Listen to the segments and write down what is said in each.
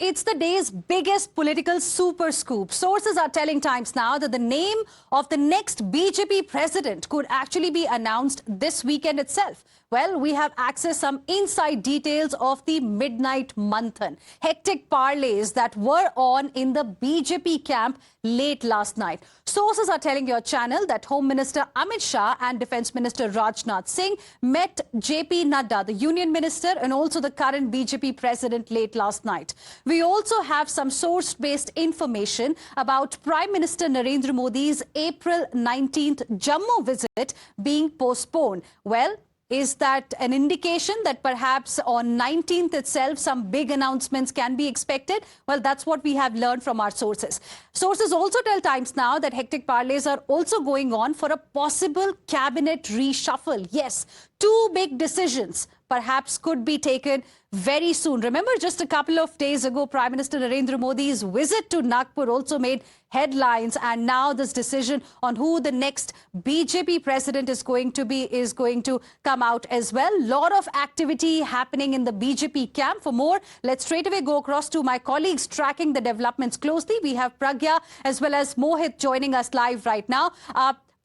Yes, it's the day's biggest political super scoop. Sources are telling Times Now that the name of the next BJP president could actually be announced this weekend itself. Well, we have accessed some inside details of the midnight manthan, hectic parlays that were on in the BJP camp late last night. Sources are telling your channel that Home Minister Amit Shah and Defence Minister Rajnath Singh met JP Nadda, the Union Minister, and also the current BJP president late last night. We also have some source-based information about Prime Minister Narendra Modi's April 19th Jammu visit being postponed. Well, is that an indication that perhaps on 19th itself some big announcements can be expected? Well, that's what we have learned from our sources. Sources also tell Times Now that hectic parlays are also going on for a possible cabinet reshuffle. Yes, two big decisions perhaps could be taken very soon. Remember, just a couple of days ago, Prime Minister Narendra Modi's visit to Nagpur also made headlines, and now this decision on who the next BJP president is going to come out as well. Lot of activity happening in the BJP camp. For more, let's straight away go across to my colleagues tracking the developments closely. We have Pragya as well as Mohit joining us live right now.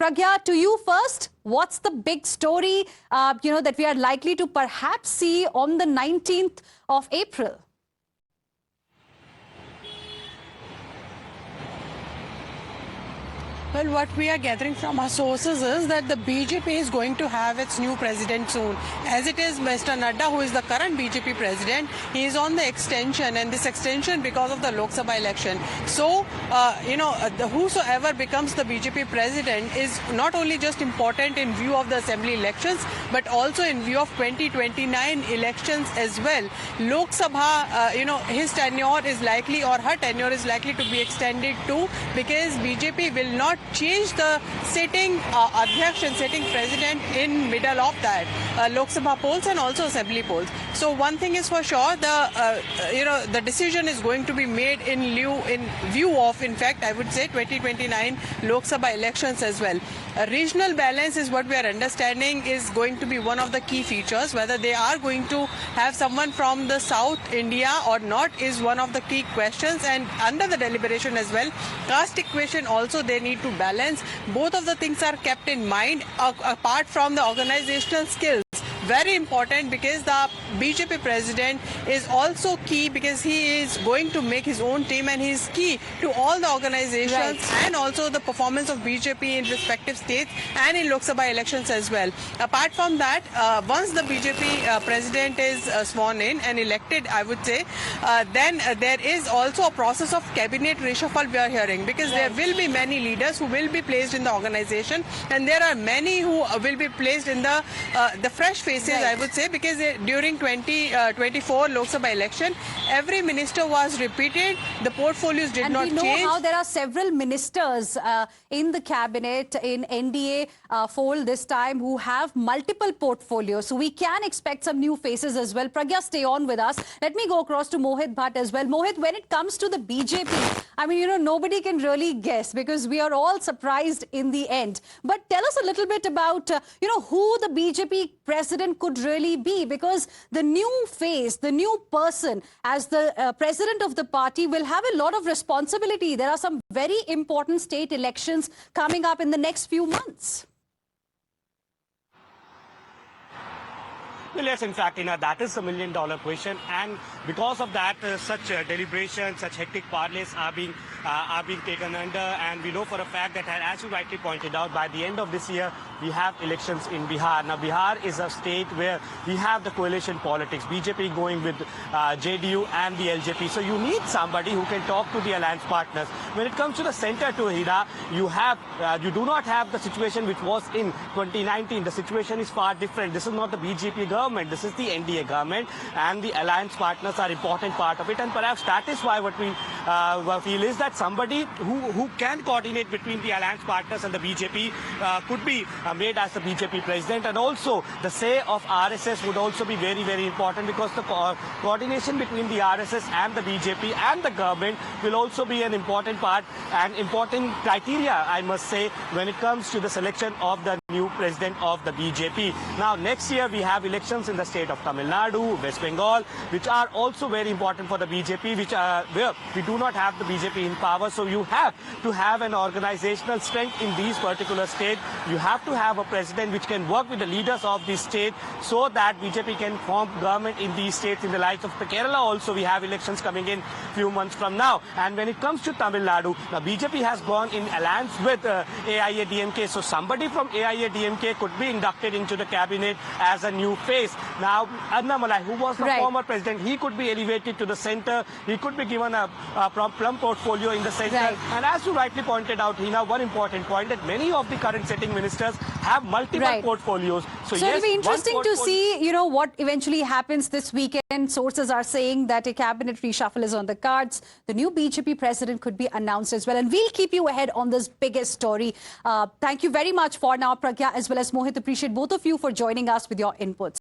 Pragya, to you first, what's the big story, that we are likely to perhaps see on the 19th of April? Well, what we are gathering from our sources is that the BJP is going to have its new president soon. As it is, Mr. Nadda, who is the current BJP president, he is on the extension, and this extension because of the Lok Sabha election. So, whosoever becomes the BJP president is not only just important in view of the assembly elections, but also in view of 2029 elections as well. Lok Sabha, his tenure is likely, or her tenure is likely to be extended too, because BJP will not change the sitting sitting president in middle of that Lok Sabha polls and also assembly polls. So one thing is for sure, the decision is going to be made in view of, in fact, I would say 2029 Lok Sabha elections as well. Regional balance is what we are understanding is going to be one of the key features. Whether they are going to have someone from the South India or not is one of the key questions, and under the deliberation as well, caste equation also they need to balance. Both of the things are kept in mind apart from the organizational skills. Very important, because the BJP president is also key, because he is going to make his own team and he is key to all the organizations, and also the performance of BJP in respective states and in Lok Sabha elections as well. Apart from that, once the BJP president is sworn in and elected, I would say, then there is also a process of cabinet reshuffle we are hearing, because there will be many leaders who will be placed in the organization, and there are many who will be placed in the fresh faces, I would say, because during 2024 Lok Sabha election, every minister was repeated, the portfolios did not change. And we know how there are several ministers in the cabinet, in NDA fold this time, who have multiple portfolios. So we can expect some new faces as well. Pragya, stay on with us. Let me go across to Mohit Bhatt as well. Mohit, when it comes to the BJP, I mean, nobody can really guess, because we are all surprised in the end. But tell us a little bit about, who the BJP president could really be, because the new face, the new person as the president of the party will have a lot of responsibility. There are some very important state elections coming up in the next few months. Well, yes, in fact, that is a million-dollar question, and because of that, such deliberations, such hectic parlays are being taken under, and we know for a fact that, as you rightly pointed out, by the end of this year, we have elections in Bihar. Now, Bihar is a state where we have the coalition politics, BJP going with JDU and the LJP. So you need somebody who can talk to the alliance partners. When it comes to the center, to Hira, you do not have the situation which was in 2019. The situation is far different. This is not the BJP government. This is the NDA government, and the alliance partners are important part of it. And perhaps that is why what we feel is that somebody who can coordinate between the alliance partners and the BJP could be made as the BJP president. And also the say of RSS would also be very, very important, because the coordination between the RSS and the BJP and the government will also be an important part and important criteria, I must say, when it comes to the selection of the new president of the BJP. Now, next year we have elections in the state of Tamil Nadu, West Bengal, which are also very important for the BJP, where we do not have the BJP in power. So you have to have an organizational strength in these particular states. You have to have a president which can work with the leaders of this state so that BJP can form government in these states. In the likes of the Kerala also, we have elections coming in few months from now. And when it comes to Tamil Nadu, now BJP has gone in alliance with AIADMK. So somebody from AIADMK could be inducted into the cabinet as a new face. Now, Annamalai, who was the former president, he could be elevated to the center. He could be given a plum portfolio in the center. Right. And as you rightly pointed out, Hina, one important point that many of the current sitting ministers have multiple portfolios. So yes, it'll be interesting to see, you know, what eventually happens this weekend. Sources are saying that a cabinet reshuffle is on the cards. The new BJP president could be announced as well. And we'll keep you ahead on this biggest story. Thank you very much for now, Pragya, as well as Mohit. Appreciate both of you for joining us with your inputs.